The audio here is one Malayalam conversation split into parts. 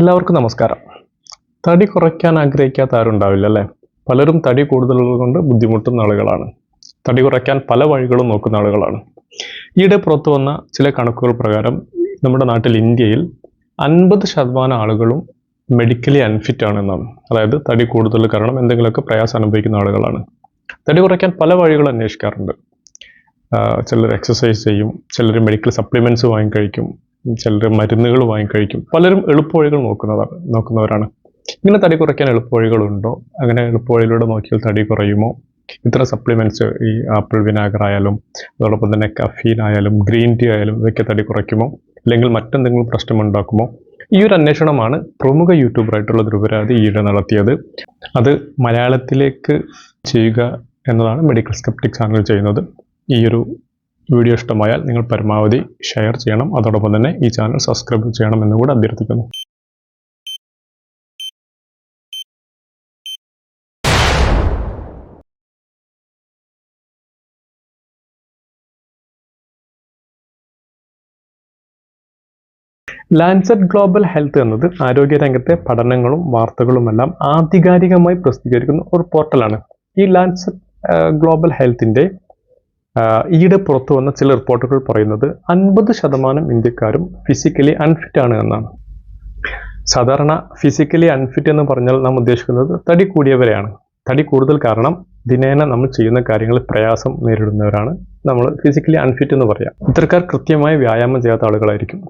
എല്ലാവർക്കും നമസ്കാരം. തടി കുറയ്ക്കാൻ ആഗ്രഹിക്കാത്ത ആരുണ്ടാവില്ല അല്ലേ? പലരും തടി കൂടുതലുള്ളത് കൊണ്ട് ബുദ്ധിമുട്ടുന്ന ആളുകളാണ്. തടി കുറയ്ക്കാൻ പല വഴികളും നോക്കുന്ന ആളുകളാണ്. ഈയിടെ പുറത്തു വന്ന ചില കണക്കുകൾ പ്രകാരം നമ്മുടെ നാട്ടിൽ ഇന്ത്യയിൽ 50% ആളുകളും മെഡിക്കലി അൺഫിറ്റ് ആണെന്നാണ്. അതായത് തടി കൂടുതൽ കാരണം എന്തെങ്കിലുമൊക്കെ പ്രയാസം അനുഭവിക്കുന്ന ആളുകളാണ്. തടി കുറയ്ക്കാൻ പല വഴികളും അന്വേഷിക്കാറുണ്ട്. ചിലർ എക്സസൈസ് ചെയ്യും, ചിലർ മെഡിക്കൽ സപ്ലിമെൻറ്റ്സ് വാങ്ങിക്കഴിക്കും, ചിലർ മരുന്നുകൾ വാങ്ങിക്കഴിക്കും. പലരും എളുപ്പവഴികൾ നോക്കുന്നവരാണ്. ഇങ്ങനെ തടി കുറയ്ക്കാൻ എളുപ്പവഴികളുണ്ടോ? അങ്ങനെ എളുപ്പവഴിയിലൂടെ നോക്കിയാൽ തടി കുറയുമോ? ഇത്തരം സപ്ലിമെൻറ്റ്സ്, ഈ ആപ്പിൾ വിനാഗർ ആയാലും അതോടൊപ്പം തന്നെ കഫീൻ ആയാലും ഗ്രീൻ ടീ ആയാലും ഇതൊക്കെ തടി കുറയ്ക്കുമോ? അല്ലെങ്കിൽ മറ്റെന്തെങ്കിലും പ്രശ്നമുണ്ടാക്കുമോ? ഈ ഒരു അന്വേഷണമാണ് പ്രമുഖ യൂട്യൂബറായിട്ടുള്ള ധ്രുവരാജ് ഈയിടെ നടത്തിയത്. അത് മലയാളത്തിലേക്ക് ചെയ്യുക എന്നതാണ് മെഡിക്കൽ സ്കെപ്റ്റിക് ചാനൽ ചെയ്യുന്നത്. ഈ ഒരു വീഡിയോ ഇഷ്ടമായാൽ നിങ്ങൾ പരമാവധി ഷെയർ ചെയ്യണം. അതോടൊപ്പം തന്നെ ഈ ചാനൽ സബ്സ്ക്രൈബ് ചെയ്യണം എന്ന് കൂടെ അഭ്യർത്ഥിക്കുന്നു. ലാൻസെറ്റ് ഗ്ലോബൽ ഹെൽത്ത് എന്നത് ആരോഗ്യരംഗത്തെ പഠനങ്ങളും വാർത്തകളുമെല്ലാം ആധികാരികമായി പ്രസിദ്ധീകരിക്കുന്ന ഒരു പോർട്ടലാണ്. ഈ ലാൻസെറ്റ് ഗ്ലോബൽ ഹെൽത്തിൻ്റെ ഈയിടെ പുറത്തു വന്ന ചില റിപ്പോർട്ടുകൾ പറയുന്നത് 50% ഇന്ത്യക്കാരും ഫിസിക്കലി അൺഫിറ്റ് ആണ് എന്നാണ്. സാധാരണ ഫിസിക്കലി അൺഫിറ്റ് എന്ന് പറഞ്ഞാൽ നാം ഉദ്ദേശിക്കുന്നത് തടി കൂടിയവരെയാണ്. തടി കൂടുതൽ കാരണം ദിനേന നമ്മൾ ചെയ്യുന്ന കാര്യങ്ങളിൽ പ്രയാസം നേരിടുന്നവരാണ് നമ്മൾ ഫിസിക്കലി അൺഫിറ്റ് എന്ന് പറയാം. ഇത്തരക്കാർ കൃത്യമായി വ്യായാമം ചെയ്യാത്ത ആളുകളായിരിക്കും.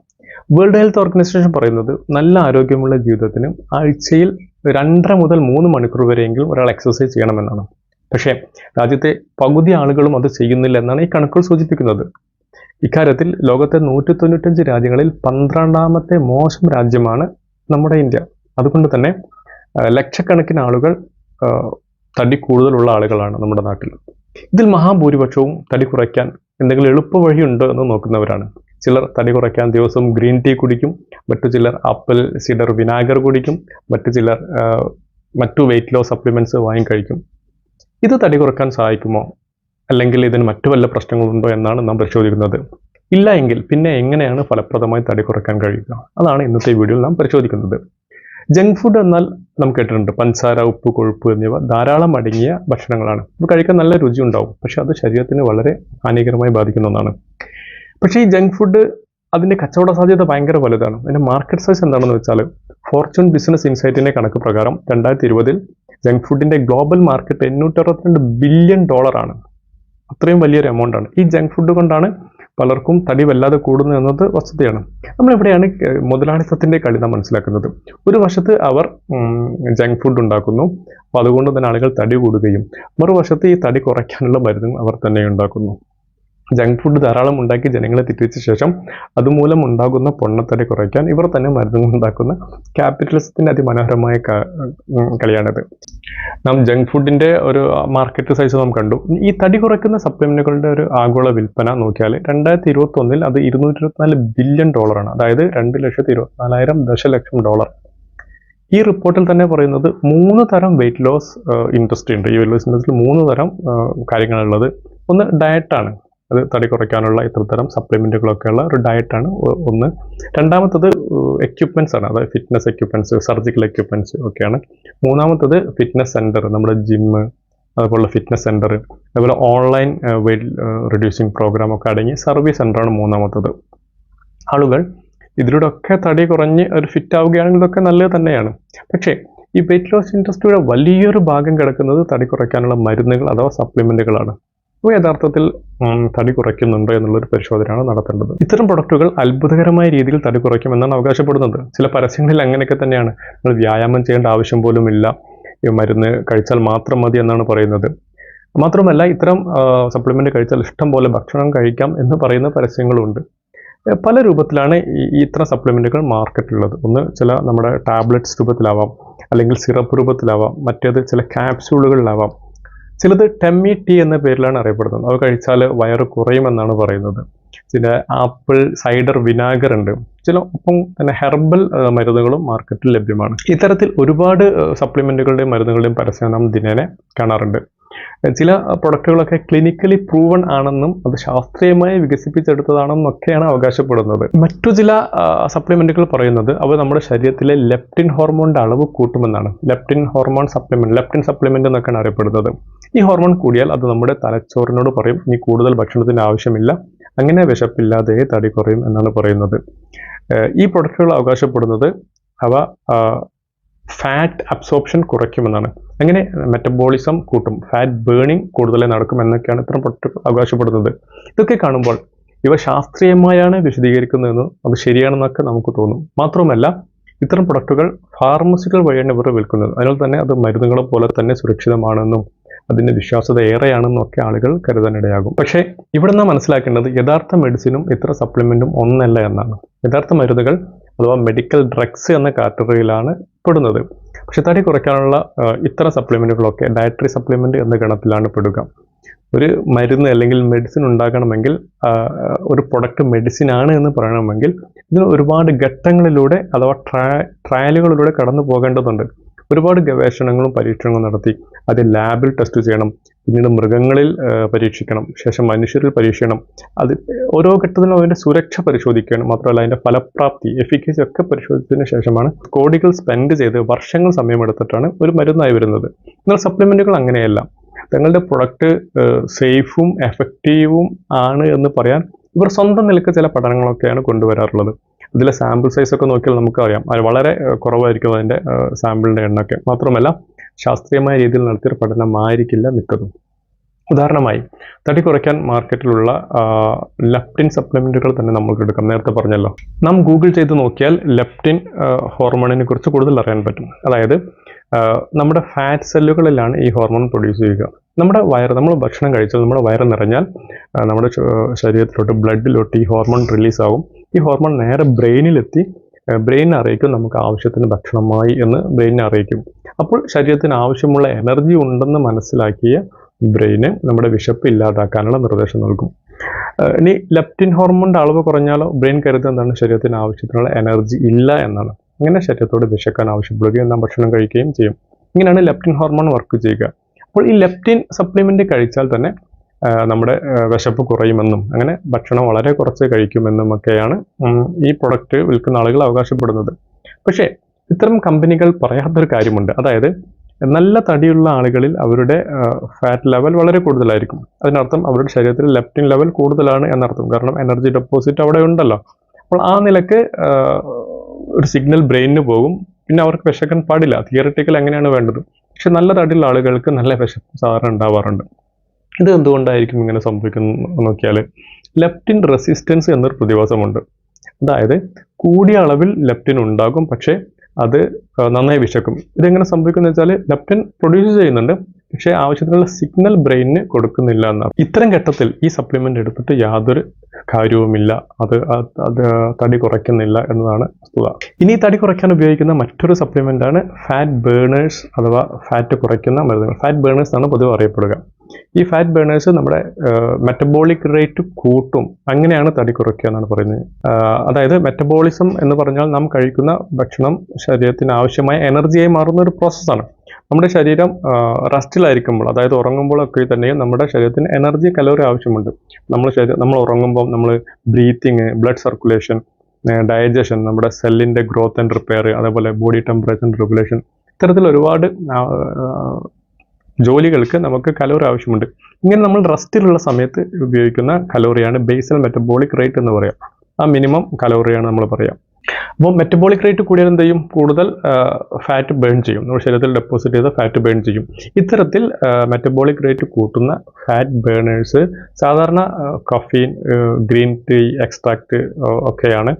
വേൾഡ് ഹെൽത്ത് ഓർഗനൈസേഷൻ പറയുന്നത് നല്ല ആരോഗ്യമുള്ള ജീവിതത്തിന് ആഴ്ചയിൽ 2.5 മുതൽ 3 മണിക്കൂർ വരെയെങ്കിലും ഒരാൾ എക്സസൈസ് ചെയ്യണമെന്നാണ്. പക്ഷേ രാജ്യത്തെ പകുതി ആളുകളും അത് ചെയ്യുന്നില്ല എന്നാണ് ഈ കണക്കുകൾ സൂചിപ്പിക്കുന്നത്. ഇക്കാര്യത്തിൽ ലോകത്തെ 195 രാജ്യങ്ങളിൽ 12ാമത്തെ മോശം രാജ്യമാണ് നമ്മുടെ ഇന്ത്യ. അതുകൊണ്ട് തന്നെ ലക്ഷക്കണക്കിന് ആളുകൾ തടി കൂടുതലുള്ള ആളുകളാണ് നമ്മുടെ നാട്ടിൽ. ഇതിൽ മഹാഭൂരിപക്ഷവും തടി കുറയ്ക്കാൻ എന്തെങ്കിലും എളുപ്പ വഴിയുണ്ടോ എന്ന് നോക്കുന്നവരാണ്. ചിലർ തടി കുറയ്ക്കാൻ ദിവസവും ഗ്രീൻ ടീ കുടിക്കും, മറ്റു ചിലർ ആപ്പിൾ സിഡർ വിനാഗർ കുടിക്കും, മറ്റു ചിലർ മറ്റു വെയിറ്റ് ലോസ് സപ്ലിമെൻറ്റ്സ് വാങ്ങിക്കഴിക്കും. ഇത് തടി കുറയ്ക്കാൻ സഹായിക്കുമോ? അല്ലെങ്കിൽ ഇതിന് മറ്റു വല്ല പ്രശ്നങ്ങളുണ്ടോ എന്നാണ് നാം പരിശോധിക്കുന്നത്. ഇല്ല എങ്കിൽ പിന്നെ എങ്ങനെയാണ് ഫലപ്രദമായി തടി കുറയ്ക്കാൻ കഴിയുക? അതാണ് ഇന്നത്തെ വീഡിയോയിൽ നാം പരിശോധിക്കുന്നത്. ജങ്ക് ഫുഡ് എന്നാൽ നാം കേട്ടിട്ടുണ്ട്. പഞ്ചസാര, ഉപ്പ്, കൊഴുപ്പ് എന്നിവ ധാരാളം അടങ്ങിയ ഭക്ഷണങ്ങളാണ്. ഇത് കഴിക്കാൻ നല്ല രുചി ഉണ്ടാവും, പക്ഷെ അത് ശരീരത്തിന് വളരെ ഹാനികരമായി ബാധിക്കുന്ന ഒന്നാണ്. പക്ഷേ ഈ ജങ്ക് ഫുഡ് അതിൻ്റെ കച്ചവട സാധ്യത ഭയങ്കര വലുതാണ്. അതിൻ്റെ മാർക്കറ്റ് സൈസ് എന്താണെന്ന് വെച്ചാൽ ഫോർച്യൂൺ ബിസിനസ് ഇൻസൈറ്റിൻ്റെ കണക്ക് പ്രകാരം 2020 ജങ്ക് ഫുഡിൻ്റെ ഗ്ലോബൽ മാർക്കറ്റ് $862 ബില്യൺ ആണ്. അത്രയും വലിയൊരു എമൗണ്ട് ആണ്. ഈ ജങ്ക് ഫുഡ് കൊണ്ടാണ് പലർക്കും തടി വല്ലാതെ കൂടുന്നു എന്നത് വസ്തുതയാണ്. നമ്മളിവിടെയാണ് മുതലാളിത്തത്തിൻ്റെ കളി നാം മനസ്സിലാക്കുന്നത്. ഒരു വശത്ത് അവർ ജങ്ക് ഫുഡ് ഉണ്ടാക്കുന്നു, അപ്പോൾ അതുകൊണ്ട് തന്നെ ആളുകൾ തടി കൂടുകയും മറുവശത്ത് ഈ തടി കുറയ്ക്കാനുള്ള മരുന്നും അവർ തന്നെ ഉണ്ടാക്കുന്നു. ജങ്ക് ഫുഡ് ധാരാളം ഉണ്ടാക്കി ജനങ്ങളെ തെറ്റിച്ച ശേഷം അതുമൂലം ഉണ്ടാകുന്ന പൊണ്ണത്തടി കുറയ്ക്കാൻ ഇവർ തന്നെ മരുന്നുകൾ ഉണ്ടാക്കുന്ന ക്യാപിറ്റലിസത്തിൻ്റെ അതിമനോഹരമായ കളിയാണിത്. നാം ജങ്ക് ഫുഡിൻ്റെ ഒരു മാർക്കറ്റ് സൈസ് നാം കണ്ടു. ഈ തടി കുറയ്ക്കുന്ന സപ്ലിമെന്റുകളുടെ ഒരു ആഗോള വിൽപ്പന നോക്കിയാൽ 2021 അത് $224 ബില്യൺ ആണ്. അതായത് $2,24,000 ദശലക്ഷം. ഈ റിപ്പോർട്ടിൽ തന്നെ പറയുന്നത് 3 തരം വെയിറ്റ് ലോസ് ഇൻഡസ്ട്രി ഉണ്ട്. ഈ വെയിറ്റ് ലോസ് ഇൻഡസ്ട്രിയിൽ 3 തരം കാര്യങ്ങളുള്ളത്. ഒന്ന് ഡയറ്റാണ്, അത് തടി കുറയ്ക്കാനുള്ള ഇത്തരത്തരം സപ്ലിമെൻറ്റുകളൊക്കെയുള്ള ഒരു ഡയറ്റാണ് ഒന്ന്. രണ്ടാമത്തത് എക്യുപ്മെൻറ്റ്സ് ആണ്, അതായത് ഫിറ്റ്നസ് എക്യുപ്മെൻറ്റ്സ്, സർജിക്കൽ എക്യുപ്മെൻറ്റ്സ് ഒക്കെയാണ്. മൂന്നാമത്തത് ഫിറ്റ്നസ് സെൻറ്റർ, നമ്മുടെ ജിമ്മ്, അതുപോലുള്ള ഫിറ്റ്നസ് സെൻറ്റർ, അതുപോലെ ഓൺലൈൻ വെയിറ്റ് റിഡ്യൂസിങ് പ്രോഗ്രാം ഒക്കെ അടങ്ങിയ സർവീസ് സെൻ്ററാണ് മൂന്നാമത്തത്. ആളുകൾ ഇതിലൂടെ ഒക്കെ തടി കുറഞ്ഞ് ഒരു ഫിറ്റ് ആവുകയാണെങ്കിൽ ഇതൊക്കെ നല്ലത് തന്നെയാണ്. പക്ഷേ ഈ വെയിറ്റ് ലോസ് ഇൻഡസ്ട്രിയുടെ വലിയൊരു ഭാഗം കിടക്കുന്നത് തടി കുറയ്ക്കാനുള്ള മരുന്നുകൾ അഥവാ സപ്ലിമെൻറ്റുകളാണ്. അപ്പോൾ യഥാർത്ഥത്തിൽ തടി കുറയ്ക്കുന്നുണ്ടോ എന്നുള്ളൊരു പരിശോധനയാണ് നടത്തേണ്ടത്. ഇത്തരം പ്രൊഡക്റ്റുകൾ അത്ഭുതകരമായ രീതിയിൽ തടി കുറയ്ക്കുമെന്നാണ് അവകാശപ്പെടുന്നത്. ചില പരസ്യങ്ങളിൽ അങ്ങനെയൊക്കെ തന്നെയാണ്. നിങ്ങൾ വ്യായാമം ചെയ്യേണ്ട ആവശ്യം പോലും ഇല്ല, ഈ മരുന്ന് കഴിച്ചാൽ മാത്രം മതി എന്നാണ് പറയുന്നത്. മാത്രമല്ല ഇത്തരം സപ്ലിമെൻ്റ് കഴിച്ചാൽ ഇഷ്ടം പോലെ ഭക്ഷണം കഴിക്കാം എന്ന് പറയുന്ന പരസ്യങ്ങളുണ്ട്. പല രൂപത്തിലാണ് ഇത്തരം സപ്ലിമെൻറ്റുകൾ മാർക്കറ്റിലുള്ളത്. ഒന്ന് ചില നമ്മുടെ ടാബ്ലറ്റ്സ് രൂപത്തിലാവാം, അല്ലെങ്കിൽ സിറപ്പ് രൂപത്തിലാവാം, മറ്റേത് ചില ക്യാപ്സ്യൂളുകളിലാവാം. ചിലത് ടമ്മി ടീ എന്ന പേരിലാണ് അറിയപ്പെടുന്നത്. അത് കഴിച്ചാൽ വയറ് കുറയുമെന്നാണ് പറയുന്നത്. ചില ആപ്പിൾ സൈഡർ വിനാഗർ ഉണ്ട്. ചില ഒപ്പം തന്നെ ഹെർബൽ മരുന്നുകളും മാർക്കറ്റിൽ ലഭ്യമാണ്. ഇത്തരത്തിൽ ഒരുപാട് സപ്ലിമെൻറ്റുകളുടെയും മരുന്നുകളുടെയും പരസ്യം നാം ദിനേന കാണാറുണ്ട്. ചില പ്രൊഡക്റ്റുകളൊക്കെ ക്ലിനിക്കലി പ്രൂവൺ ആണെന്നും അത് ശാസ്ത്രീയമായി വികസിപ്പിച്ചെടുത്തതാണെന്നൊക്കെയാണ് അവകാശപ്പെടുന്നത്. മറ്റു ചില സപ്ലിമെന്റുകൾ പറയുന്നത് അവ നമ്മുടെ ശരീരത്തിലെ ലെപ്റ്റിൻ ഹോർമോണിന്റെ അളവ് കൂട്ടുമെന്നാണ്. Leptin hormone supplement, leptin supplement എന്നൊക്കെയാണ് അറിയപ്പെടുന്നത്. ഈ ഹോർമോൺ കൂടിയാൽ അത് നമ്മുടെ തലച്ചോറിനോട് പറയും ഇനി കൂടുതൽ ഭക്ഷണത്തിന്റെ ആവശ്യമില്ല, അങ്ങനെ വിശപ്പില്ലാതെ തടി കുറയും എന്നാണ് പറയുന്നത്. ഈ പ്രൊഡക്റ്റുകൾ അവകാശപ്പെടുന്നത് അവ ഫാറ്റ് അബ്സോർപ്ഷൻ കുറയ്ക്കുമെന്നാണ്. അങ്ങനെ മെറ്റബോളിസം കൂട്ടും, ഫാറ്റ് ബേണിംഗ് കൂടുതലായി നടക്കും എന്നൊക്കെയാണ് ഇത്തരം പ്രൊഡക്റ്റുകൾ അവകാശപ്പെടുന്നത്. ഇതൊക്കെ കാണുമ്പോൾ ഇവ ശാസ്ത്രീയമായാണ് വിശദീകരിക്കുന്നതെന്ന് അത് ശരിയാണെന്നൊക്കെ നമുക്ക് തോന്നും. മാത്രമല്ല ഇത്തരം പ്രൊഡക്റ്റുകൾ ഫാർമസികൾ വഴിയാണ് ഇവർ വിൽക്കുന്നത്. അതിനാൽ തന്നെ അത് മരുന്നുകളെ പോലെ തന്നെ സുരക്ഷിതമാണെന്നും അതിൻ്റെ വിശ്വാസ്യത ഏറെയാണെന്നും ഒക്കെ ആളുകൾ കരുതാനിടയാകും. പക്ഷേ ഇവിടെ നാം മനസ്സിലാക്കേണ്ടത് യഥാർത്ഥ മെഡിസിനും ഇത്ര സപ്ലിമെന്റും ഒന്നല്ല എന്നാണ്. യഥാർത്ഥ മരുന്നുകൾ അഥവാ മെഡിക്കൽ ഡ്രഗ്സ് എന്ന കാറ്റഗറിയിലാണ് പെടുന്നത്. പക്ഷെ തടി കുറയ്ക്കാനുള്ള ഇത്തരം സപ്ലിമെന്റുകളൊക്കെ ഡയറ്ററി സപ്ലിമെന്റ് എന്ന ഗണത്തിലാണ് പെടുക. ഒരു മരുന്ന് അല്ലെങ്കിൽ മെഡിസിൻ ഉണ്ടാകണമെങ്കിൽ, ഒരു പ്രൊഡക്റ്റ് മെഡിസിൻ ആണ് എന്ന് പറയണമെങ്കിൽ ഇതിന് ഒരുപാട് ഘട്ടങ്ങളിലൂടെ അഥവാ ട്രയലുകളിലൂടെ കടന്നു പോകേണ്ടതുണ്ട്. ഒരുപാട് ഗവേഷണങ്ങളും പരീക്ഷണങ്ങളും നടത്തി അത് ലാബിൽ ടെസ്റ്റ് ചെയ്യണം, പിന്നീട് മൃഗങ്ങളിൽ പരീക്ഷിക്കണം, ശേഷം മനുഷ്യരിൽ പരീക്ഷിക്കണം. അത് ഓരോ ഘട്ടത്തിലും അതിൻ്റെ സുരക്ഷ പരിശോധിക്കുകയാണ്. മാത്രമല്ല അതിൻ്റെ ഫലപ്രാപ്തി, എഫിക്കസി ഒക്കെ പരിശോധിച്ചതിന് ശേഷമാണ് കോടികൾ സ്പെൻഡ് ചെയ്ത് വർഷങ്ങൾ സമയമെടുത്തിട്ടാണ് ഒരു മരുന്നായി വരുന്നത്. എന്നാൽ സപ്ലിമെന്റുകൾ അങ്ങനെയല്ല. തങ്ങളുടെ പ്രൊഡക്റ്റ് സേഫും എഫക്റ്റീവും ആണ് എന്ന് പറയാൻ ഇവർ സ്വന്തം നിലക്ക് ചില പഠനങ്ങളൊക്കെയാണ് കൊണ്ടുവരാറുള്ളത്. ഇതിലെ സാമ്പിൾ സൈസ് ഒക്കെ നോക്കിയാൽ നമുക്കറിയാം അത് വളരെ കുറവായിരിക്കും അതിൻ്റെ സാമ്പിളിൻ്റെ എണ്ണൊക്കെ. മാത്രമല്ല ശാസ്ത്രീയമായ രീതിയിൽ നടത്തിയൊരു പഠനമായിരിക്കില്ല മിക്കതും. ഉദാഹരണമായി തടി കുറയ്ക്കാൻ മാർക്കറ്റിലുള്ള ലെപ്റ്റിൻ സപ്ലിമെന്റുകൾ തന്നെ നമുക്ക് എടുക്കാം. നേരത്തെ പറഞ്ഞല്ലോ, നാം ഗൂഗിൾ ചെയ്ത് നോക്കിയാൽ ലെപ്റ്റിൻ ഹോർമോണിനെ കുറിച്ച് കൂടുതൽ അറിയാൻ പറ്റും. അതായത് നമ്മുടെ ഫാറ്റ് സെല്ലുകളിലാണ് ഈ ഹോർമോൺ പ്രൊഡ്യൂസ് ചെയ്യുക. നമ്മുടെ നമ്മൾ ഭക്ഷണം കഴിച്ചാൽ നമ്മുടെ വയറ് നിറഞ്ഞാൽ നമ്മുടെ ശരീരത്തിലോട്ട് ബ്ലഡിലോട്ട് ഈ ഹോർമോൺ റിലീസ് ആകും. ഈ ഹോർമോൺ നേരെ ബ്രെയിനിലെത്തി ബ്രെയിനിനെ അറിയിക്കും നമുക്ക് ആവശ്യത്തിന് ഭക്ഷണമായി എന്ന് ബ്രെയിനിനെ അറിയിക്കും. അപ്പോൾ ശരീരത്തിന് ആവശ്യമുള്ള എനർജി ഉണ്ടെന്ന് മനസ്സിലാക്കിയ ബ്രെയിന് നമ്മുടെ വിശപ്പ് ഇല്ലാതാക്കാനുള്ള നിർദ്ദേശം നൽകും. ഇനി ലെപ്റ്റിൻ ഹോർമോണിന്റെ അളവ് കുറഞ്ഞാലോ ബ്രെയിൻ കരുതുന്നത് എന്താണ്, ശരീരത്തിന് ആവശ്യത്തിനുള്ള എനർജി ഇല്ല എന്നാണ്. അങ്ങനെ ശരീരത്തോട് വിശക്കാൻ ആവശ്യപ്പെടുകയും നാം ഭക്ഷണം കഴിക്കുകയും ചെയ്യും. ഇങ്ങനെയാണ് ലെപ്റ്റിൻ ഹോർമോൺ വർക്ക് ചെയ്യുക. അപ്പോൾ ഈ ലെപ്റ്റിൻ സപ്ലിമെന്റ് കഴിച്ചാൽ തന്നെ നമ്മുടെ വിശപ്പ് കുറയുമെന്നും അങ്ങനെ ഭക്ഷണം വളരെ കുറച്ച് കഴിക്കുമെന്നും ഒക്കെയാണ് ഈ പ്രൊഡക്റ്റ് വിൽക്കുന്ന ആളുകൾ അവകാശപ്പെടുന്നത്. പക്ഷേ ഇത്തരം കമ്പനികൾ പറയാത്തൊരു കാര്യമുണ്ട്. അതായത് നല്ല തടിയുള്ള ആളുകളിൽ അവരുടെ ഫാറ്റ് ലെവൽ വളരെ കൂടുതലായിരിക്കും. അതിനർത്ഥം അവരുടെ ശരീരത്തിൽ ലെപ്റ്റിൻ ലെവൽ കൂടുതലാണ് എന്നർത്ഥം. കാരണം എനർജി ഡെപ്പോസിറ്റ് അവിടെ ഉണ്ടല്ലോ. അപ്പോൾ ആ നിലക്ക് ഒരു സിഗ്നൽ ബ്രെയിനിന് പോകും. പിന്നെ അവർക്ക് വിശക്കാൻ പാടില്ല. തിയറിറ്റിക്കൽ അങ്ങനെയാണ് വേണ്ടത്. പക്ഷെ നല്ല തടിയുള്ള ആളുകൾക്ക് നല്ല വിശപ്പ് സാധാരണ ഉണ്ടാവാറുണ്ട്. ഇത് എന്തുകൊണ്ടായിരിക്കും ഇങ്ങനെ സംഭവിക്കുന്നത് നോക്കിയാൽ ലെപ്റ്റിൻ റെസിസ്റ്റൻസ് എന്നൊരു പ്രതിഭാസമുണ്ട്. അതായത് കൂടിയ അളവിൽ ലെപ്റ്റിൻ ഉണ്ടാകും, പക്ഷേ അത് നന്നായി വിശക്കും. ഇതെങ്ങനെ സംഭവിക്കുന്നത് വെച്ചാൽ ലെപ്റ്റിൻ പ്രൊഡ്യൂസ് ചെയ്യുന്നുണ്ട്, പക്ഷേ ആവശ്യത്തിനുള്ള സിഗ്നൽ ബ്രെയിനിന് കൊടുക്കുന്നില്ല എന്നാണ്. ഇത്തരം ഘട്ടത്തിൽ ഈ സപ്ലിമെന്റ് എടുത്തിട്ട് യാതൊരു കാര്യവുമില്ല, അത് തടി കുറയ്ക്കുന്നില്ല എന്നതാണ് വസ്തുത. ഇനി തടി കുറയ്ക്കാൻ ഉപയോഗിക്കുന്ന മറ്റൊരു സപ്ലിമെന്റ് ആണ് ഫാറ്റ് ബേണേഴ്സ് അഥവാ ഫാറ്റ് കുറയ്ക്കുന്ന മരുന്നുകൾ. ഫാറ്റ് ബേണേഴ്സ് ആണ് പൊതുവെ അറിയപ്പെടുക. ഈ ഫാറ്റ് ബേണേഴ്സ് നമ്മുടെ മെറ്റബോളിക് റേറ്റ് കൂട്ടും, അങ്ങനെയാണ് തടി കുറയ്ക്കുക എന്നാണ് പറയുന്നത്. അതായത് മെറ്റബോളിസം എന്ന് പറഞ്ഞാൽ നാം കഴിക്കുന്ന ഭക്ഷണം ശരീരത്തിന് ആവശ്യമായ എനർജിയായി മാറുന്ന ഒരു പ്രോസസ്സാണ്. നമ്മുടെ ശരീരം റെസ്റ്റിലായിരിക്കുമ്പോൾ, അതായത് ഉറങ്ങുമ്പോഴൊക്കെ തന്നെയും നമ്മുടെ ശരീരത്തിന് എനർജി കലോറി ആവശ്യമുണ്ട്. നമ്മൾ ഉറങ്ങുമ്പോൾ നമ്മൾ ബ്രീത്തിങ്, ബ്ലഡ് സർക്കുലേഷൻ, ഡൈജഷൻ, നമ്മുടെ സെല്ലിൻ്റെ ഗ്രോത്ത് ആൻഡ് റിപ്പയർ, അതേപോലെ ബോഡി ടെമ്പറേച്ചർ റെഗുലേഷൻ, ഇത്തരത്തിൽ ഒരുപാട് ജോലികൾക്ക് നമുക്ക് കലോറി ആവശ്യമുണ്ട്. ഇങ്ങനെ നമ്മൾ റെസ്റ്റിലുള്ള സമയത്ത് ഉപയോഗിക്കുന്ന കലോറിയാണ് ബേസൽ മെറ്റബോളിക് റേറ്റ് എന്ന് പറയാം. ആ മിനിമം കലോറിയാണ് നമ്മൾ പറയാം. അപ്പോൾ മെറ്റബോളിക് റേറ്റ് കൂടിയാൽ എന്ത് ചെയ്യും, കൂടുതൽ ഫാറ്റ് ബേൺ ചെയ്യും, നമ്മുടെ ശരീരത്തിൽ ഡെപ്പോസിറ്റ് ചെയ്ത ഫാറ്റ് ബേൺ ചെയ്യും. ഇത്തരത്തിൽ മെറ്റബോളിക് റേറ്റ് കൂട്ടുന്ന ഫാറ്റ് ബേണേഴ്സ് സാധാരണ കഫീൻ, ഗ്രീൻ ടീ എക്സ്ട്രാക്റ്റ് ഒക്കെയാണ്.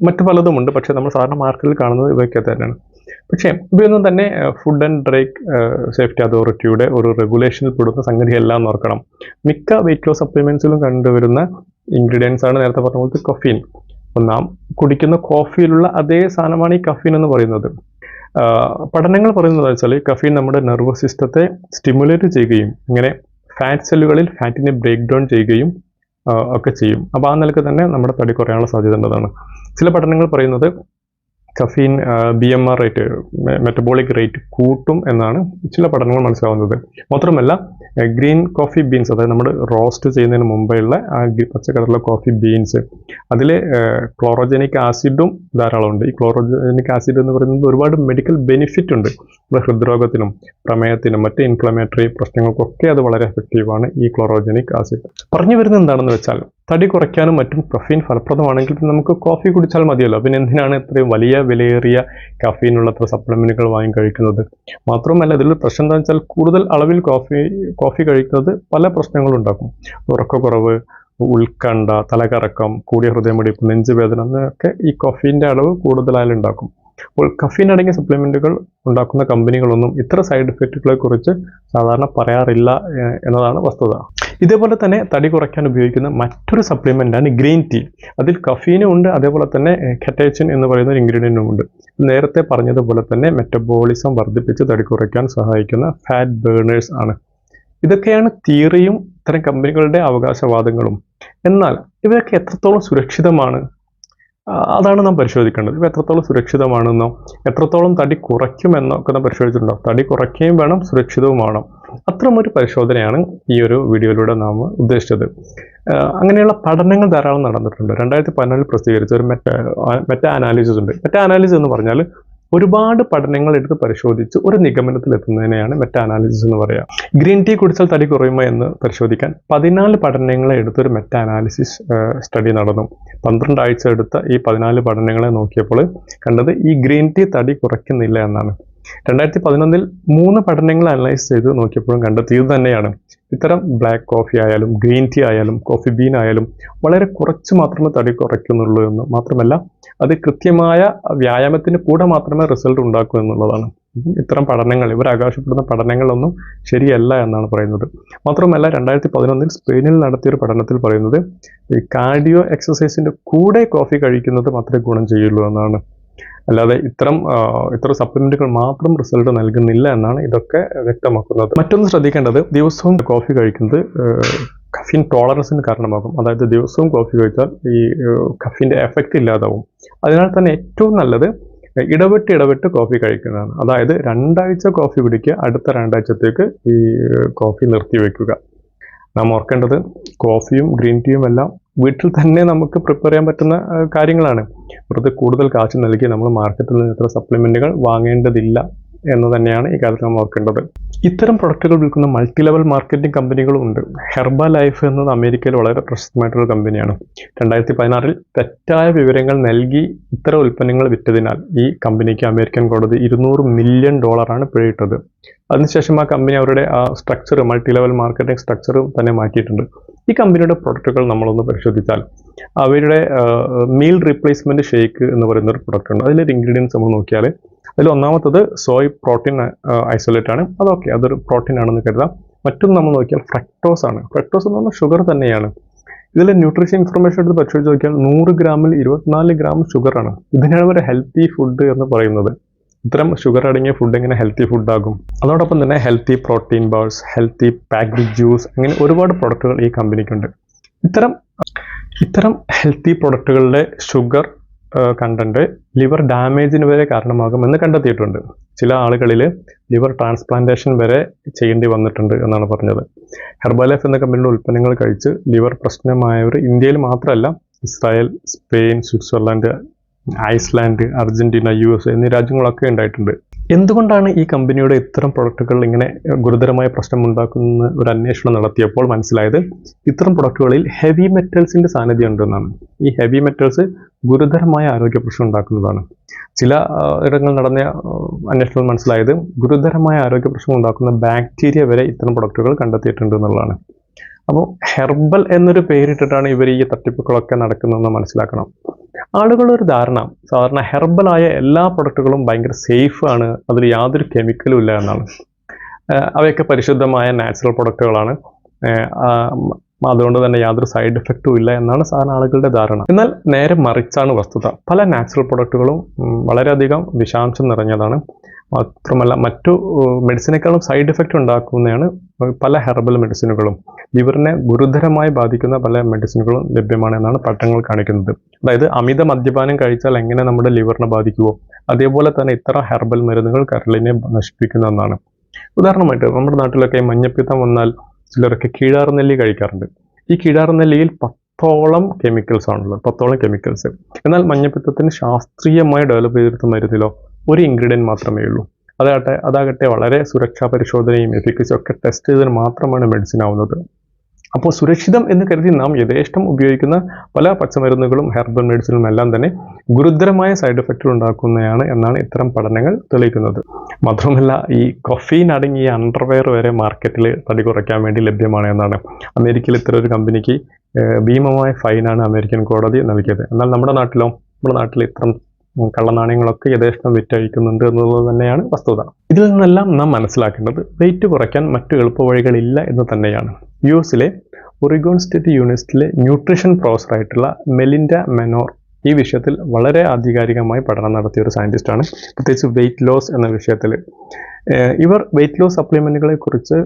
മറ്റു പലതുമുണ്ട്, പക്ഷേ നമ്മൾ സാധാരണ മാർക്കറ്റിൽ കാണുന്നത് ഇവയൊക്കെ തന്നെയാണ്. പക്ഷേ ഇവയൊന്നും തന്നെ ഫുഡ് ആൻഡ് ഡ്രഗ് സേഫ്റ്റി അതോറിറ്റിയുടെ ഒരു റെഗുലേഷനിൽ പെടുന്ന സംഗതിയെല്ലാം ഓർക്കണം. മിക്ക വെയിറ്റ് ലോസ് സപ്ലിമെന്റ്സിലും കണ്ടുവരുന്ന ഇൻഗ്രീഡിയൻസ് ആണ് നേരത്തെ പറഞ്ഞ പോലത്തെ കഫീൻ. നാം കുടിക്കുന്ന കോഫിയിലുള്ള അതേ സാധനമാണ് ഈ കഫീൻ എന്ന് പറയുന്നത്. പഠനങ്ങൾ പറയുന്നത് വെച്ചാൽ കഫീൻ നമ്മുടെ നെർവസ് സിസ്റ്റത്തെ സ്റ്റിമുലേറ്റ് ചെയ്യുകയും ഇങ്ങനെ ഫാറ്റ് സെല്ലുകളിൽ ഫാറ്റിനെ ബ്രേക്ക് ഡൗൺ ചെയ്യുകയും ഒക്കെ ചെയ്യും. അപ്പോൾ ആ നിലക്ക് തന്നെ നമ്മുടെ തടി കുറയാനുള്ള സാധ്യത ഉള്ളതാണ്. ചില പഠനങ്ങൾ പറയുന്നത് caffeine BMR rate, metabolic rate കൂട്ടും എന്നാണ് ചില പഠനങ്ങൾ മനസ്സിലാവുന്നത്. മാത്രമല്ല ഗ്രീൻ കോഫി ബീൻസ്, അതായത് നമ്മൾ റോസ്റ്റ് ചെയ്യുന്നതിന് മുമ്പെയുള്ള ആ പച്ചക്കടലുള്ള കോഫി ബീൻസ്, അതിൽ ക്ലോറോജനിക് ആസിഡും ധാരാളമുണ്ട്. ഈ ക്ലോറോജനിക് ആസിഡ് എന്ന് പറയുന്നത് ഒരുപാട് മെഡിക്കൽ ബെനിഫിറ്റ് ഉണ്ട്. ഹൃദ്രോഗത്തിനും പ്രമേഹത്തിനും മറ്റ് ഇൻഫ്ലമേറ്ററി പ്രശ്നങ്ങൾക്കൊക്കെ അത് വളരെ എഫക്റ്റീവാണ് ഈ ക്ലോറോജനിക് ആസിഡ്. പറഞ്ഞു വരുന്നത് എന്താണെന്ന് വെച്ചാൽ, തടി കുറയ്ക്കാനും മറ്റും കഫീൻ ഫലപ്രദമാണെങ്കിൽ നമുക്ക് കോഫി കുടിച്ചാൽ മതിയല്ലോ. പിന്നെ എന്തിനാണ് ഇത്രയും വലിയ വിലയേറിയ കഫീനുള്ള സപ്ലിമെന്റുകൾ വാങ്ങി കഴിക്കുന്നത്? മാത്രമല്ല ഇതിലൊരു പ്രശ്നം എന്താ വെച്ചാൽ, കൂടുതൽ അളവിൽ കോഫി കഴിക്കുന്നത് പല പ്രശ്നങ്ങളും ഉണ്ടാക്കും. ഉറക്കക്കുറവ്, ഉത്കണ്ഠ, തലകറക്കം, കൂടിയ ഹൃദയമിടിപ്പ്, നെഞ്ചുവേദന എന്നൊക്കെ ഈ കഫീൻ്റെ അളവ് കൂടുതലായാലും ഉണ്ടാക്കും. അപ്പോൾ കഫീൻ അടങ്ങിയ സപ്ലിമെന്റുകൾ ഉണ്ടാക്കുന്ന കമ്പനികളൊന്നും ഇത്ര സൈഡ് ഇഫക്റ്റുകളെ കുറിച്ച് സാധാരണ പറയാറില്ല എന്നതാണ് വസ്തുത. ഇതേപോലെ തന്നെ തടി കുറയ്ക്കാൻ ഉപയോഗിക്കുന്ന മറ്റൊരു സപ്ലിമെന്റാണ് ഗ്രീൻ ടീ. അതിൽ കഫീനും ഉണ്ട്, അതേപോലെ തന്നെ കെറ്റേച്ചിൻ എന്ന് പറയുന്ന ഒരു ഇൻഗ്രീഡിയൻറ്റും ഉണ്ട്. നേരത്തെ പറഞ്ഞതുപോലെ തന്നെ മെറ്റബോളിസം വർദ്ധിപ്പിച്ച് തടി കുറയ്ക്കാൻ സഹായിക്കുന്ന ഫാറ്റ് ബേണേഴ്സ് ആണ്. ഇതൊക്കെയാണ് തിയറിയും ഇത്തരം കമ്പനികളുടെ അവകാശവാദങ്ങളും. എന്നാൽ ഇവയൊക്കെ എത്രത്തോളം സുരക്ഷിതമാണ്, അതാണ് നാം പരിശോധിക്കേണ്ടത്. ഇവ എത്രത്തോളം സുരക്ഷിതമാണെന്നോ എത്രത്തോളം തടി കുറയ്ക്കുമെന്നോ ഒക്കെ നാം പരിശോധിച്ചിട്ടുണ്ടോ? തടി കുറയ്ക്കുകയും വേണം, സുരക്ഷിതവും വേണം. അത്തരമൊരു പരിശോധനയാണ് ഈ ഒരു വീഡിയോയിലൂടെ നാം ഉദ്ദേശിച്ചത്. അങ്ങനെയുള്ള പഠനങ്ങൾ ധാരാളം നടന്നിട്ടുണ്ട്. 2014 പ്രസിദ്ധീകരിച്ച ഒരു മെറ്റാ അനാലിസിസ് ഉണ്ട്. മെറ്റാ അനാലിസിസ് എന്ന് പറഞ്ഞാൽ ഒരുപാട് പഠനങ്ങൾ എടുത്ത് പരിശോധിച്ച് ഒരു നിഗമനത്തിൽ എത്തുന്നതിനെയാണ് മെറ്റാ അനാലിസിസ് എന്ന് പറയുക. ഗ്രീൻ ടീ കുടിച്ചാൽ തടി കുറയുമോ എന്ന് പരിശോധിക്കാൻ 14 പഠനങ്ങളെ എടുത്തൊരു മെറ്റാ അനാലിസിസ് സ്റ്റഡി നടന്നു. 12 ആഴ്ച എടുത്ത ഈ 14 പഠനങ്ങളെ നോക്കിയപ്പോൾ കണ്ടത് ഈ ഗ്രീൻ ടീ തടി കുറയ്ക്കുന്നില്ല എന്നാണ്. 2011 3 പഠനങ്ങൾ അനലൈസ് ചെയ്ത് നോക്കിയപ്പോഴും കണ്ടെത്തിയത് തന്നെയാണ്. ഇത്തരം ബ്ലാക്ക് കോഫി ആയാലും ഗ്രീൻ ടീ ആയാലും കോഫി ബീൻ ആയാലും വളരെ കുറച്ച് മാത്രമേ തടി കുറയ്ക്കുന്നുള്ളൂ എന്ന്. മാത്രമല്ല അത് കൃത്യമായ വ്യായാമത്തിന് കൂടെ മാത്രമേ റിസൾട്ട് ഉണ്ടാക്കൂ എന്നുള്ളതാണ്. ഇത്തരം പഠനങ്ങൾ, ഇവർ അവകാശപ്പെടുന്ന പഠനങ്ങളൊന്നും ശരിയല്ല എന്നാണ് പറയുന്നത്. മാത്രമല്ല 2011 സ്പെയിനിൽ നടത്തിയൊരു പഠനത്തിൽ പറയുന്നത് ഈ കാർഡിയോ എക്സസൈസിന്റെ കൂടെ കോഫി കഴിക്കുന്നത് മാത്രമേ ഗുണം ചെയ്യുള്ളൂ എന്നാണ്. അല്ലാതെ ഇത്തരം സപ്ലിമെന്റുകൾ മാത്രം റിസൾട്ട് നൽകുന്നില്ല എന്നാണ് ഇതൊക്കെ വ്യക്തമാക്കുന്നത്. മറ്റൊന്ന് ശ്രദ്ധിക്കേണ്ടത്, ദിവസവും കോഫി കഴിക്കുന്നത് കഫീൻ ടോളറൻസിന് കാരണമാകും. അതായത് ദിവസവും കോഫി കഴിച്ചാൽ ഈ കഫീൻ്റെ എഫക്റ്റ് ഇല്ലാതാവും. അതിനാൽ തന്നെ ഏറ്റവും നല്ലത് ഇടവിട്ട് കോഫി കഴിക്കുന്നതാണ്. അതായത് 2 ആഴ്ച കോഫി കുടിക്കുക, അടുത്ത 2 ആഴ്ചത്തേക്ക് ഈ കോഫി നിർത്തിവെക്കുക. നാം ഓർക്കേണ്ടത് കോഫിയും ഗ്രീൻ ടീയും എല്ലാം വീട്ടിൽ തന്നെ നമുക്ക് പ്രിപ്പയർ ചെയ്യാൻ പറ്റുന്ന കാര്യങ്ങളാണ്. വെറുതെ കൂടുതൽ കാശ് നൽകി നമ്മൾ മാർക്കറ്റിൽ നിന്ന് ഇത്ര സപ്ലിമെന്റുകൾ വാങ്ങേണ്ടതില്ല എന്ന് തന്നെയാണ് ഈ കാര്യത്തിൽ നാം ഓർക്കേണ്ടത്. ഇത്തരം പ്രൊഡക്റ്റുകൾ വിൽക്കുന്ന മൾട്ടി ലെവൽ മാർക്കറ്റിംഗ് കമ്പനികളും ഉണ്ട്. ഹെർബ ലൈഫ് എന്നത് അമേരിക്കയിൽ വളരെ പ്രശസ്തമായിട്ടുള്ള കമ്പനിയാണ്. 2016 തെറ്റായ വിവരങ്ങൾ നൽകി ഇത്തരം ഉൽപ്പന്നങ്ങൾ വിറ്റതിനാൽ ഈ കമ്പനിക്ക് അമേരിക്കൻ കോടതി $200 മില്യൺ പിഴയിട്ടത്. അതിനുശേഷം ആ കമ്പനി അവരുടെ ആ structure, multi level marketing structure തന്നെ മാറ്റിയിട്ടുണ്ട്. ഈ കമ്പനിയുടെ പ്രൊഡക്റ്റുകൾ നമ്മളൊന്ന് പരിശോധിച്ചാൽ അവരുടെ മീൽ റീപ്ലേസ്മെന്റ് ഷേക്ക് എന്ന് പറയുന്ന ഒരു പ്രൊഡക്റ്റ് ഉണ്ട്. അതിലൊരു ഇൻഗ്രീഡിയൻസ് നമ്മൾ നോക്കിയാൽ അതിൽ ഒന്നാമത്തത് സോയ് പ്രോട്ടീൻ ഐസൊലേറ്റ് ആണ്. അതൊക്കെ അതൊരു പ്രോട്ടീൻ ആണെന്ന് കരുതാം. മറ്റൊന്ന് നമ്മൾ നോക്കിയാൽ ഫ്രക്ടോസ് ആണ്. ഫ്രക്ടോസ് എന്ന് പറഞ്ഞാൽ ഷുഗർ തന്നെയാണ്. ഇതിലെ ന്യൂട്രീഷൻ ഇൻഫർമേഷൻ എടുത്ത് പരിശോധിച്ച് നോക്കിയാൽ 100 ഗ്രാമിൽ 24 ഗ്രാം ഷുഗറാണ്. ഇതിനാണ് ഒരു ഹെൽത്തി ഫുഡ് എന്ന് പറയുന്നത്. ഇത്തരം ഷുഗർ അടങ്ങിയ ഫുഡ് എങ്ങനെ ഹെൽത്തി ഫുഡാകും? അതോടൊപ്പം തന്നെ healthy protein bars, healthy packed juice, അങ്ങനെ ഒരുപാട് പ്രൊഡക്റ്റുകൾ ഈ കമ്പനിക്കുണ്ട്. ഇത്തരം ഹെൽത്തി പ്രൊഡക്റ്റുകളുടെ ഷുഗർ കണ്ടന്റ് ലിവർ ഡാമേജിന് വരെ കാരണമാകുമെന്ന് കണ്ടെത്തിയിട്ടുണ്ട്. ചില ആളുകളിൽ ലിവർ ട്രാൻസ്പ്ലാന്റേഷൻ വരെ ചെയ്യേണ്ടി വന്നിട്ടുണ്ട് എന്നാണ് പറഞ്ഞത്. ഹെർബലൈഫ് എന്ന കമ്പനിയുടെ ഉൽപ്പന്നങ്ങൾ കഴിച്ച് ലിവർ പ്രശ്നമായവർ ഇന്ത്യയിൽ മാത്രമല്ല, Israel, Spain, Switzerland, Iceland, Argentina, USA എന്നീ രാജ്യങ്ങളൊക്കെ ഉണ്ടായിട്ടുണ്ട്. എന്തുകൊണ്ടാണ് ഈ കമ്പനിയുടെ ഇത്തരം പ്രൊഡക്റ്റുകൾ ഇങ്ങനെ ഗുരുതരമായ പ്രശ്നമുണ്ടാക്കുന്ന ഒരു അന്വേഷണം നടത്തിയപ്പോൾ മനസ്സിലായത് ഇത്തരം പ്രൊഡക്റ്റുകളിൽ ഹെവി മെറ്റൽസിന്റെ സാന്നിധ്യം ഉണ്ടെന്നാണ്. ഈ ഹെവി മെറ്റൽസ് ഗുരുതരമായ ആരോഗ്യ പ്രശ്നം ഉണ്ടാക്കുന്നതാണ്. ചില ഇടങ്ങളിൽ നടന്ന അന്വേഷണത്തിൽ മനസ്സിലായത് ഗുരുതരമായ ആരോഗ്യ പ്രശ്നം ഉണ്ടാക്കുന്ന ബാക്ടീരിയ വരെ ഇത്തരം പ്രൊഡക്റ്റുകൾ കണ്ടെത്തിയിട്ടുണ്ട് എന്നുള്ളതാണ്. അപ്പോൾ ഹെർബൽ എന്നൊരു പേരിട്ടിട്ടാണ് ഇവർ ഈ തട്ടിപ്പുകളൊക്കെ നടക്കുന്നതെന്ന് മനസ്സിലാക്കണം. ആളുകളൊരു ധാരണ സാധാരണ ഹെർബലായ എല്ലാ പ്രൊഡക്റ്റുകളും ഭയങ്കര സേഫ് ആണ്, അതിൽ യാതൊരു കെമിക്കലും ഇല്ല എന്നാണ്. അവയൊക്കെ പരിശുദ്ധമായ നാച്ചുറൽ പ്രൊഡക്റ്റുകളാണ്, അതുകൊണ്ട് തന്നെ യാതൊരു സൈഡ് എഫക്റ്റും ഇല്ല എന്നാണ് സാധാരണ ആളുകളുടെ ധാരണ. എന്നാൽ നേരെ മറിച്ചാണ് വസ്തുത. പല നാച്ചുറൽ പ്രൊഡക്റ്റുകളും വളരെയധികം വിഷാംശം നിറഞ്ഞതാണ്. മാത്രമല്ല മറ്റു മെഡിസിനേക്കാളും സൈഡ് എഫക്റ്റ് ഉണ്ടാക്കുന്നതാണ് പല ഹെർബൽ മെഡിസിനുകളും. ലിവറിനെ ഗുരുതരമായി ബാധിക്കുന്ന പല മെഡിസിനുകളും ലഭ്യമാണ് എന്നാണ് പഠനങ്ങൾ കാണിക്കുന്നത്. അതായത് അമിത മദ്യപാനം കഴിച്ചാൽ എങ്ങനെ നമ്മുടെ ലിവറിനെ ബാധിക്കുമോ അതേപോലെ തന്നെ ഇത്തരം ഹെർബൽ മരുന്നുകൾ കരളിനെ നശിപ്പിക്കുന്ന ഒന്നാണ്. ഉദാഹരണമായിട്ട് നമ്മുടെ നാട്ടിലൊക്കെ മഞ്ഞപ്പിത്തം വന്നാൽ ചിലരൊക്കെ കീഴാർനെല്ലി കഴിക്കാറുണ്ട്. ഈ കീഴാർനെല്ലിയിൽ 10ഓളം കെമിക്കൽസ് ആണുള്ളത്, 10ഓളം കെമിക്കൽസ്. എന്നാൽ മഞ്ഞപ്പിത്തത്തിന് ശാസ്ത്രീയമായി ഡെവലപ്പ് ചെയ്തെടുത്ത മരുന്നിലോ ഒരു ഇൻഗ്രീഡിയൻറ്റ് മാത്രമേ ഉള്ളൂ. അതാകട്ടെ വളരെ സുരക്ഷാ പരിശോധനയും എഫിക്കസിയും ഒക്കെ ടെസ്റ്റ് ചെയ്തതിന് മാത്രമാണ് മെഡിസിൻ ആവുന്നത്. അപ്പോൾ സുരക്ഷിതം എന്ന് കരുതി നാം യഥേഷ്ടം ഉപയോഗിക്കുന്ന പല പച്ചമരുന്നുകളും ഹെർബൽ മെഡിസിനും എല്ലാം തന്നെ ഗുരുതരമായ സൈഡ് എഫക്റ്റുകൾ ഉണ്ടാക്കുന്നതാണ് എന്നാണ് ഇത്തരം പഠനങ്ങൾ തെളിയിക്കുന്നത്. മാത്രമല്ല ഈ കൊഫീൻ അടങ്ങിയ അണ്ടർവെയർ വരെ മാർക്കറ്റിൽ തടി കുറയ്ക്കാൻ വേണ്ടി ലഭ്യമാണ് എന്നാണ്. അമേരിക്കയിൽ ഇത്തരം ഒരു കമ്പനിക്ക് ഭീമമായ ഫൈനാണ് അമേരിക്കൻ കോടതി നൽകിയത്. എന്നാൽ നമ്മുടെ നാട്ടിൽ ഇത്തരം കള്ളനാണയങ്ങളൊക്കെ യഥേഷ്ടം വിറ്റഴിക്കുന്നുണ്ട് എന്നുള്ളത് തന്നെയാണ് വസ്തുത. ഇതിൽ നിന്നെല്ലാം നാം മനസ്സിലാക്കേണ്ടത് വെയിറ്റ് കുറയ്ക്കാൻ മറ്റു എളുപ്പവഴികളില്ല എന്ന് തന്നെയാണ്. യുഎസിലെ ഒറിഗോൺ സ്റ്റേറ്റ് യൂണിവേഴ്സിറ്റിയിലെ ന്യൂട്രീഷൻ പ്രൊഫസർ ആയിട്ടുള്ള മെലിൻഡ മെനോർ ഈ വിഷയത്തിൽ വളരെ ആധികാരികമായി പഠനം നടത്തിയ ഒരു സയൻറ്റിസ്റ്റാണ്. പ്രത്യേകിച്ച് വെയിറ്റ് ലോസ് എന്ന വിഷയത്തിൽ ഇവർ വെയിറ്റ് ലോസ് സപ്ലിമെൻറ്റുകളെ കുറിച്ച്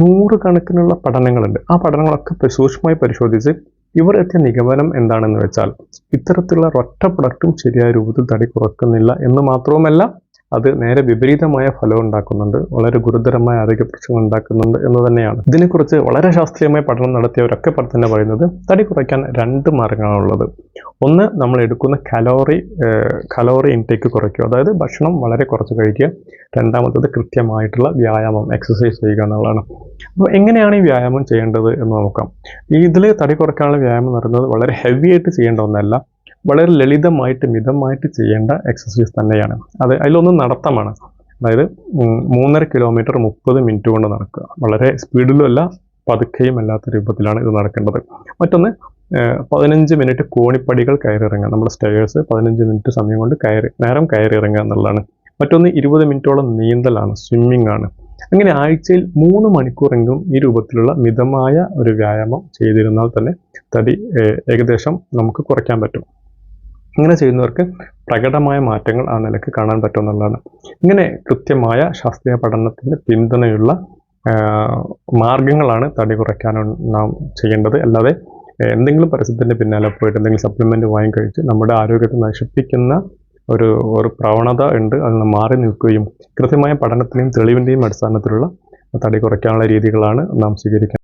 100 കണക്കിനുള്ള പഠനങ്ങളുണ്ട്. ആ പഠനങ്ങളൊക്കെ സൂക്ഷ്മമായി പരിശോധിച്ച് ഇവർ എത്തിയ നിഗമനം എന്താണെന്ന് വെച്ചാൽ ഇത്തരത്തിലുള്ള ഒറ്റ പ്രൊഡക്റ്റും ശരിയായ രൂപത്തിൽ തടി കുറക്കുന്നില്ല എന്ന് മാത്രവുമല്ല അത് നേരെ വിപരീതമായ ഫലം ഉണ്ടാക്കുന്നുണ്ട്, വളരെ ഗുരുതരമായ ആരോഗ്യ പ്രശ്നങ്ങൾ ഉണ്ടാക്കുന്നുണ്ട് എന്ന് തന്നെയാണ്. ഇതിനെക്കുറിച്ച് വളരെ ശാസ്ത്രീയമായ പഠനം നടത്തിയവരൊക്കെ തന്നെ പറയുന്നത് തടി കുറയ്ക്കാൻ 2 മാർഗങ്ങളാണുള്ളത്. ഒന്ന്, നമ്മൾ എടുക്കുന്ന കലോറി ഇൻടേക്ക് കുറയ്ക്കുക, അതായത് ഭക്ഷണം വളരെ കുറച്ച് കഴിക്കുക. രണ്ടാമത്തത് കൃത്യമായിട്ടുള്ള വ്യായാമം, എക്സസൈസ് ചെയ്യുക എന്നുള്ളതാണ്. അപ്പോൾ എങ്ങനെയാണ് ഈ വ്യായാമം ചെയ്യേണ്ടത് എന്ന് നോക്കാം. ഇതിൽ തടി കുറയ്ക്കാനുള്ള വ്യായാമം എന്ന് പറയുന്നത് വളരെ ഹെവി ആയിട്ട് ചെയ്യേണ്ട ഒന്നല്ല, വളരെ ലളിതമായിട്ട് മിതമായിട്ട് ചെയ്യേണ്ട എക്സസൈസ് തന്നെയാണ്. അതിലൊന്ന് നടത്തമാണ്. അതായത് 3.5 കിലോമീറ്റർ 30 മിനിറ്റ് കൊണ്ട് നടക്കുക. വളരെ സ്പീഡിലും അല്ല പതുക്കെയും അല്ലാത്ത രൂപത്തിലാണ് ഇത് നടക്കേണ്ടത്. മറ്റൊന്ന് 15 മിനിറ്റ് കോണിപ്പടികൾ കയറിയിറങ്ങുക. നമ്മുടെ സ്റ്റെയേഴ്സ് 15 മിനിറ്റ് സമയം കൊണ്ട് കയറിയിറങ്ങുക എന്നുള്ളതാണ്. മറ്റൊന്ന് 20 മിനിറ്റോളം നീന്തലാണ്, സ്വിമ്മിംഗ് ആണ്. അങ്ങനെ ആഴ്ചയിൽ 3 മണിക്കൂറെങ്കിലും ഈ രൂപത്തിലുള്ള മിതമായ ഒരു വ്യായാമം ചെയ്തിരുന്നാൽ തന്നെ തടി ഏകദേശം നമുക്ക് കുറയ്ക്കാൻ പറ്റും. ഇങ്ങനെ ചെയ്യുന്നവർക്ക് പ്രകടമായ മാറ്റങ്ങൾ ആ നിലയ്ക്ക് കാണാൻ പറ്റുമെന്നുള്ളതാണ്. ഇങ്ങനെ കൃത്യമായ ശാസ്ത്രീയ പഠനത്തിന് പിന്തുണയുള്ള മാർഗങ്ങളാണ് തടി കുറയ്ക്കാൻ നാം ചെയ്യേണ്ടത്. അല്ലാതെ എന്തെങ്കിലും പരസ്യത്തിൻ്റെ പിന്നാലെ പോയിട്ട് എന്തെങ്കിലും സപ്ലിമെൻറ്റ് വാങ്ങിക്കഴിച്ച് നമ്മുടെ ആരോഗ്യത്തെ നശിപ്പിക്കുന്ന ഒരു പ്രവണത ഉണ്ട്. അതിൽ നിന്ന് മാറി നിൽക്കുകയും കൃത്യമായ പഠനത്തിൻ്റെയും തെളിവിൻ്റെയും അടിസ്ഥാനത്തിലുള്ള തടി കുറയ്ക്കാനുള്ള രീതികളാണ് നാം സ്വീകരിക്കുന്നത്.